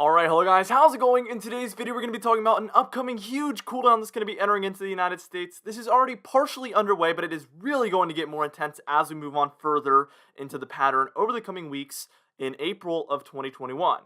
Alright, hello guys, how's it going? In today's video, we're going to be talking about an upcoming huge cooldown that's going to be entering into the United States. This is already partially underway, but it is really going to get more intense as we move on further into the pattern over the coming weeks in April of 2021.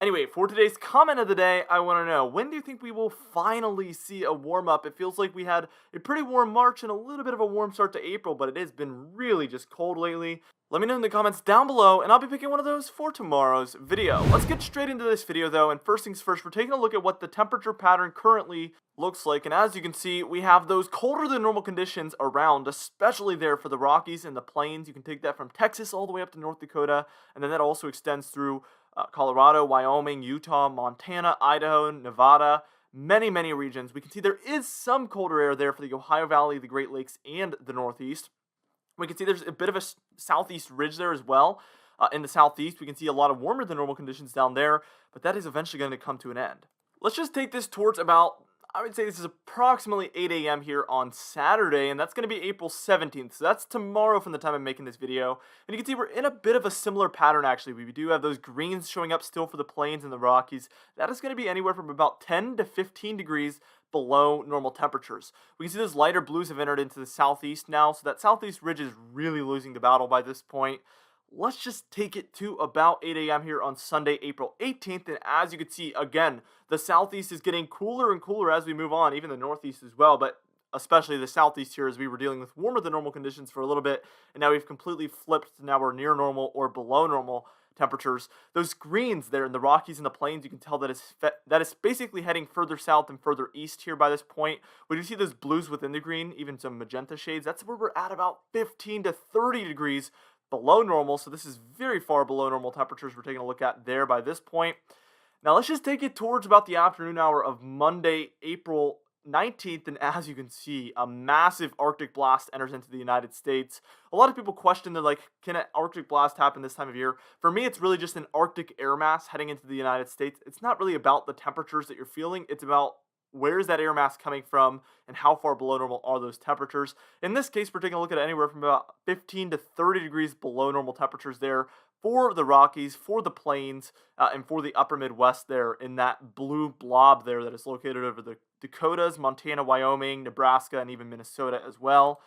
Anyway, for today's comment of the day, I want to know, when do you think we will finally see a warm-up? It feels like we had a pretty warm March and a little bit of a warm start to April, but it has been really just cold lately. Let me know in the comments down below, and I'll be picking one of those for tomorrow's video. Let's get straight into this video, though, and first things first, we're taking a look at what the temperature pattern currently looks like, and as you can see, we have those colder than normal conditions around, especially there for the Rockies and the Plains. You can take that from Texas all the way up to North Dakota, and then that also extends through Colorado, Wyoming, Utah, Montana, Idaho, Nevada, many regions. We can see there is some colder air there for the Ohio Valley, the Great Lakes, and the Northeast. We can see there's a bit of a southeast ridge there as well. In the southeast, we can see a lot of warmer than normal conditions down there, but that is eventually going to come to an end. Let's just take this towards about, I would say this is approximately 8 a.m. here on Saturday, and that's going to be April 17th, so that's tomorrow from the time I'm making this video. And you can see we're in a bit of a similar pattern, actually. We do have those greens showing up still for the Plains and the Rockies. That is going to be anywhere from about 10 to 15 degrees below normal temperatures. We can see those lighter blues have entered into the southeast now, so that southeast ridge is really losing the battle by this point. Let's just take it to about 8 a.m. here on Sunday, April 18th, and as you can see, again, the southeast is getting cooler and cooler as we move on, even the northeast as well, but especially the southeast here, as we were dealing with warmer than normal conditions for a little bit, and now we've completely flipped to now we're near normal or below normal temperatures. Those greens there in the Rockies and the Plains, you can tell that is basically heading further south and further east here by this point. When you see those blues within the green, even some magenta shades, that's where we're at about 15 to 30 degrees below normal, so this is very far below normal temperatures we're taking a look at there by this point. Now let's just take it towards about the afternoon hour of Monday, April 19th, and as you can see, a massive Arctic blast enters into the United States. A lot of people question, they're like, can an Arctic blast happen this time of year? For me, it's really just an Arctic air mass heading into the United States. It's not really about the temperatures that you're feeling, it's about where is that air mass coming from and how far below normal are those temperatures. In this case, we're taking a look at anywhere from about 15 to 30 degrees below normal temperatures there for the Rockies, for the Plains, and for the upper Midwest there in that blue blob there that is located over the Dakotas, Montana, Wyoming, Nebraska, and even Minnesota as well.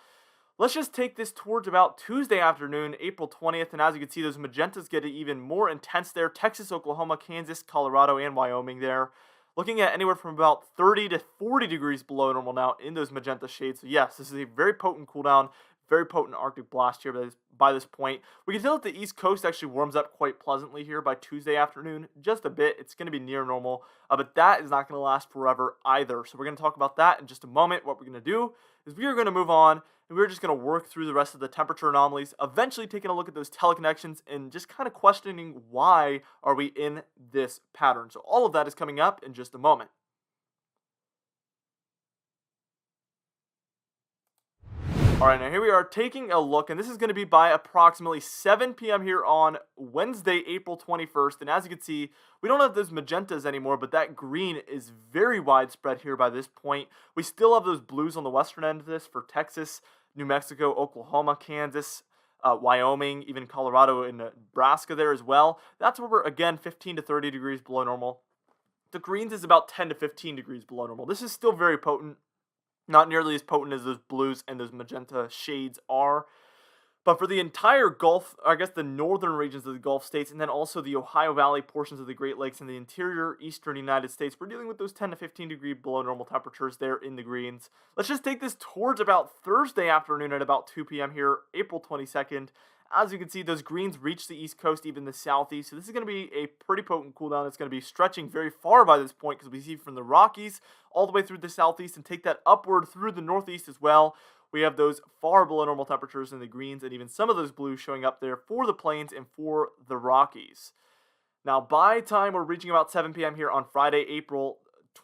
Let's just take this towards about Tuesday afternoon, April 20th, and as you can see, those magentas get even more intense there. Texas, Oklahoma, Kansas, Colorado, and Wyoming there. Looking at anywhere from about 30 to 40 degrees below normal now in those magenta shades. So yes, this is a very potent cooldown, very potent Arctic blast here by this point. We can tell that the East Coast actually warms up quite pleasantly here by Tuesday afternoon, just a bit. It's going to be near normal, but that is not going to last forever either. So we're going to talk about that in just a moment. What we're going to do is we are going to move on, and we're just going to work through the rest of the temperature anomalies, eventually taking a look at those teleconnections and just kind of questioning why are we in this pattern. So all of that is coming up in just a moment. Alright, now here we are taking a look, and this is going to be by approximately 7 p.m. here on Wednesday, April 21st, and as you can see, we don't have those magentas anymore, but that green is very widespread here by this point. We still have those blues on the western end of this for Texas, New Mexico, Oklahoma, Kansas, Wyoming, even Colorado and Nebraska there as well. That's where we're, again, 15 to 30 degrees below normal. The greens is about 10 to 15 degrees below normal. This is still very potent. Not nearly as potent as those blues and those magenta shades are. But for the entire Gulf, I guess the northern regions of the Gulf states, and then also the Ohio Valley portions of the Great Lakes and the interior eastern United States, we're dealing with those 10 to 15 degree below normal temperatures there in the greens. Let's just take this towards about Thursday afternoon at about 2 p.m. here, April 22nd. As you can see, those greens reach the East Coast, even the Southeast. So this is going to be a pretty potent cooldown. It's going to be stretching very far by this point because we see from the Rockies all the way through the Southeast and take that upward through the Northeast as well. We have those far below normal temperatures in the greens and even some of those blues showing up there for the Plains and for the Rockies. Now, by time we're reaching about 7 p.m. here on Friday, April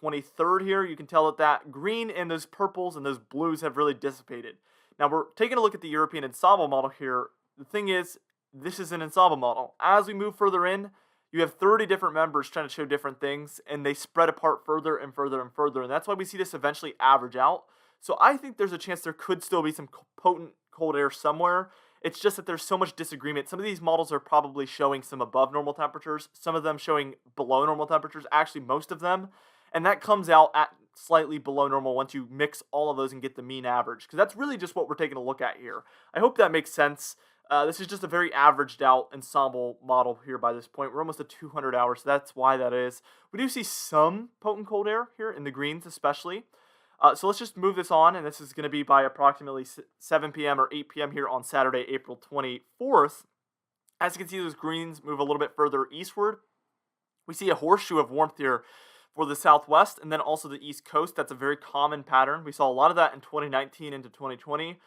23rd here, you can tell that that green and those purples and those blues have really dissipated. Now, we're taking a look at the European ensemble model here. The thing is, this is an ensemble model. As we move further in, you have 30 different members trying to show different things, and they spread apart further and further and further, and that's why we see this eventually average out. So I think there's a chance there could still be some potent cold air somewhere, It's just that there's so much disagreement. Some of these models are probably showing some above normal temperatures, some of them showing below normal temperatures, actually most of them. And that comes out at slightly below normal once you mix all of those and get the mean average, because that's really just what we're taking a look at here. I hope that makes sense. This is just a very averaged out ensemble model here by this point. We're almost at 200 hours, so that's why that is. We do see some potent cold air here in the greens especially. So let's just move this on, and this is going to be by approximately 7 p.m. or 8 p.m. here on Saturday, April 24th. As you can see, those greens move a little bit further eastward. We see a horseshoe of warmth here for the southwest and then also the east coast. That's a very common pattern. We saw a lot of that in 2019 into 2020.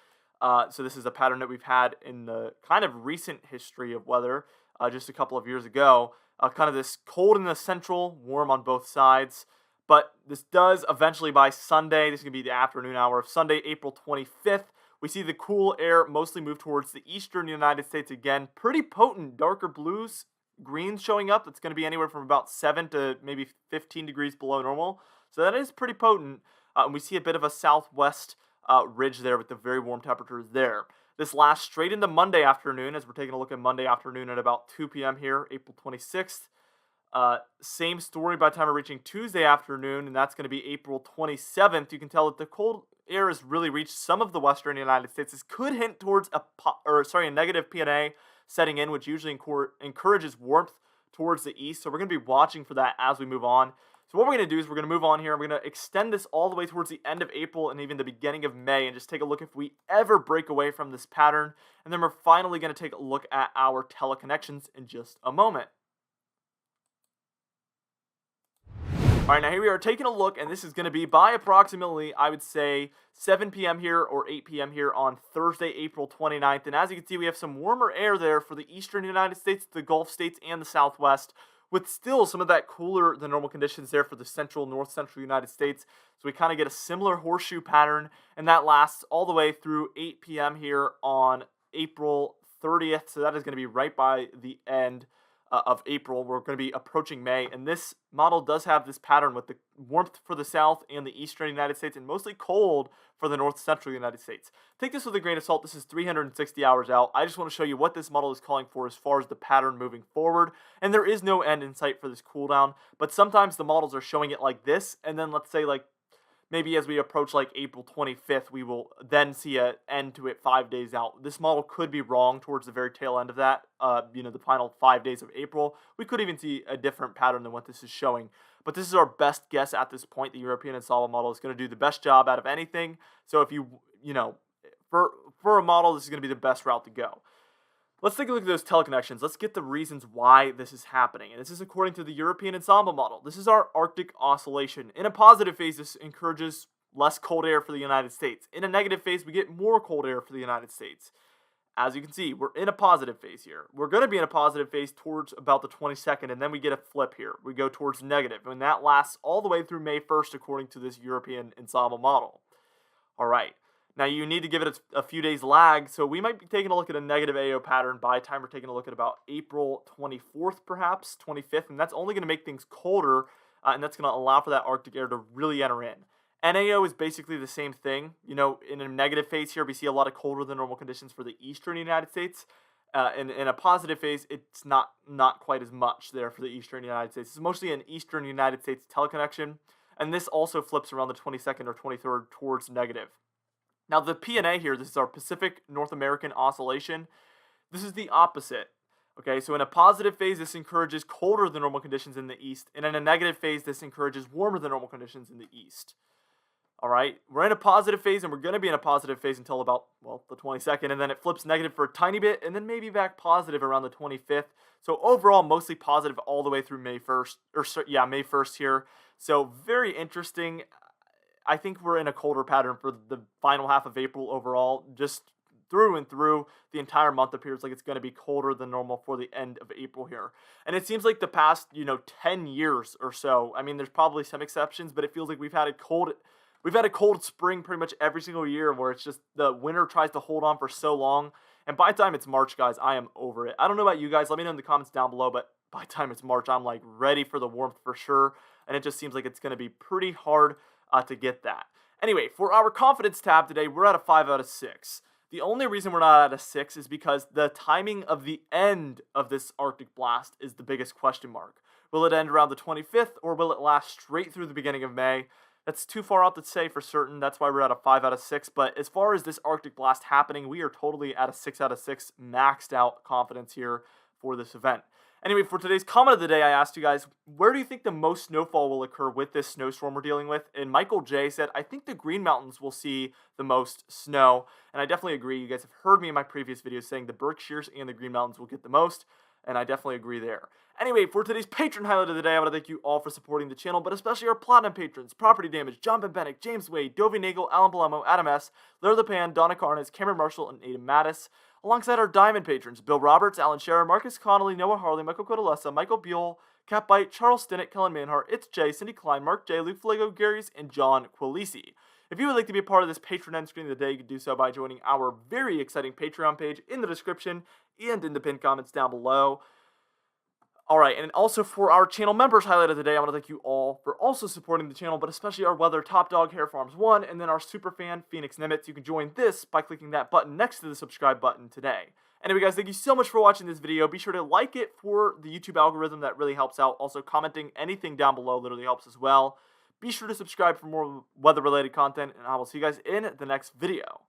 So this is a pattern that we've had in the kind of recent history of weather, just a couple of years ago. Kind of this cold in the central, warm on both sides. But this does eventually by Sunday, this is going to be the afternoon hour of Sunday, April 25th. We see the cool air mostly move towards the eastern United States again. Pretty potent darker blues, greens showing up. It's going to be anywhere from about 7 to maybe 15 degrees below normal. So that is pretty potent. And we see a bit of a southwest ridge there with the very warm temperatures there. This lasts straight into Monday afternoon as we're taking a look at Monday afternoon at about 2 p.m. here, April 26th. Same story by the time we're reaching Tuesday afternoon, and that's going to be April 27th. You can tell that the cold air has really reached some of the western United States. This could hint towards a negative PNA setting in, which usually encourages warmth towards the east. So we're going to be watching for that as we move on. So what we're going to do is we're going to move on here. We're going to extend this all the way towards the end of April and even the beginning of May and just take a look if we ever break away from this pattern. And then we're finally going to take a look at our teleconnections in just a moment. All right, now here we are taking a look, and this is going to be by approximately, I would say, 7 p.m. here or 8 p.m. here on Thursday, April 29th. And as you can see, we have some warmer air there for the eastern United States, the Gulf states, and the Southwest, with still some of that cooler than normal conditions there for the central, north-central United States. So we kind of get a similar horseshoe pattern, and that lasts all the way through 8 p.m. here on April 30th. So that is going to be right by the end of April. We're going to be approaching May, and this model does have this pattern with the warmth for the south and the eastern United States and mostly cold for the north central United States. Take this with a grain of salt. This is 360 hours out. I just want to show you what this model is calling for as far as the pattern moving forward, and there is no end in sight for this cool down, but sometimes the models are showing it like this, and then let's say like maybe as we approach like April 25th, we will then see an end to it 5 days out. This model could be wrong towards the very tail end of that, the final 5 days of April. We could even see a different pattern than what this is showing. But this is our best guess at this point. The European ensemble model is going to do the best job out of anything. So if for a model, this is going to be the best route to go. Let's take a look at those teleconnections. Let's get the reasons why this is happening. And this is according to the European ensemble model. This is our Arctic oscillation. In a positive phase, this encourages less cold air for the United States. In a negative phase, we get more cold air for the United States. As you can see, we're in a positive phase here. We're going to be in a positive phase towards about the 22nd, and then we get a flip here. We go towards negative, and that lasts all the way through May 1st, according to this European ensemble model. All right. Now, you need to give it a few days lag, so we might be taking a look at a negative AO pattern by the time we're taking a look at about April 24th, perhaps, 25th, and that's only going to make things colder, and that's going to allow for that Arctic air to really enter in. NAO is basically the same thing. In a negative phase here, we see a lot of colder than normal conditions for the eastern United States. In a positive phase, it's not quite as much there for the eastern United States. It's mostly an eastern United States teleconnection, and this also flips around the 22nd or 23rd towards negative. Now, the PNA here, this is our Pacific North American oscillation. This is the opposite. Okay, so in a positive phase, this encourages colder than normal conditions in the east, and in a negative phase, this encourages warmer than normal conditions in the east. All right, we're in a positive phase, and we're going to be in a positive phase until about, the 22nd, and then it flips negative for a tiny bit, and then maybe back positive around the 25th. So overall, mostly positive all the way through May 1st, May 1st here. So very interesting. I think we're in a colder pattern for the final half of April overall. Just through and through, the entire month appears like it's going to be colder than normal for the end of April here. And it seems like the past, 10 years or so, I mean, there's probably some exceptions, but it feels like we've had a cold spring pretty much every single year where it's just the winter tries to hold on for so long. And by the time it's March, guys, I am over it. I don't know about you guys. Let me know in the comments down below, but by the time it's March, I'm like ready for the warmth for sure. And it just seems like it's going to be pretty hard to get that. Anyway, for our confidence tab today, we're at a 5 out of 6. The only reason we're not at a 6 is because the timing of the end of this Arctic blast is the biggest question mark. Will it end around the 25th, or will it last straight through the beginning of May? That's too far out to say for certain. That's why we're at a 5 out of 6. But as far as this Arctic blast happening, we are totally at a 6 out of 6 maxed out confidence here for this event. Anyway, for today's comment of the day, I asked you guys, where do you think the most snowfall will occur with this snowstorm we're dealing with? And Michael J said, I think the Green Mountains will see the most snow. And I definitely agree. You guys have heard me in my previous videos saying the Berkshires and the Green Mountains will get the most. And I definitely agree there. Anyway, for today's patron highlight of the day, I want to thank you all for supporting the channel, but especially our platinum patrons: Property Damage, John Benbenek, James Wade, Dovey Nagel, Alan Palemo, Adam S., Larry LePan, Donna Carnes, Cameron Marshall, and Adam Mattis. Alongside our diamond patrons: Bill Roberts, Alan Scherer, Marcus Connolly, Noah Harley, Michael Codalessa, Michael Buell, Cat Bite, Charles Stinnett, Kellen Manhart, It's Jay, Cindy Klein, Mark J, Luke Flago, Gary's, and John Quilisi. If you would like to be a part of this patron end screen of the day, you can do so by joining our very exciting Patreon page in the description and in the pinned comments down below. Alright, and also for our channel members highlight of the day, I want to thank you all for also supporting the channel, but especially our Weather Top Dog, Hair Farms 1, and then our super fan, Phoenix Nimitz. You can join this by clicking that button next to the subscribe button today. Anyway, guys, thank you so much for watching this video. Be sure to like it for the YouTube algorithm. That really helps out. Also, commenting anything down below literally helps as well. Be sure to subscribe for more weather-related content, and I will see you guys in the next video.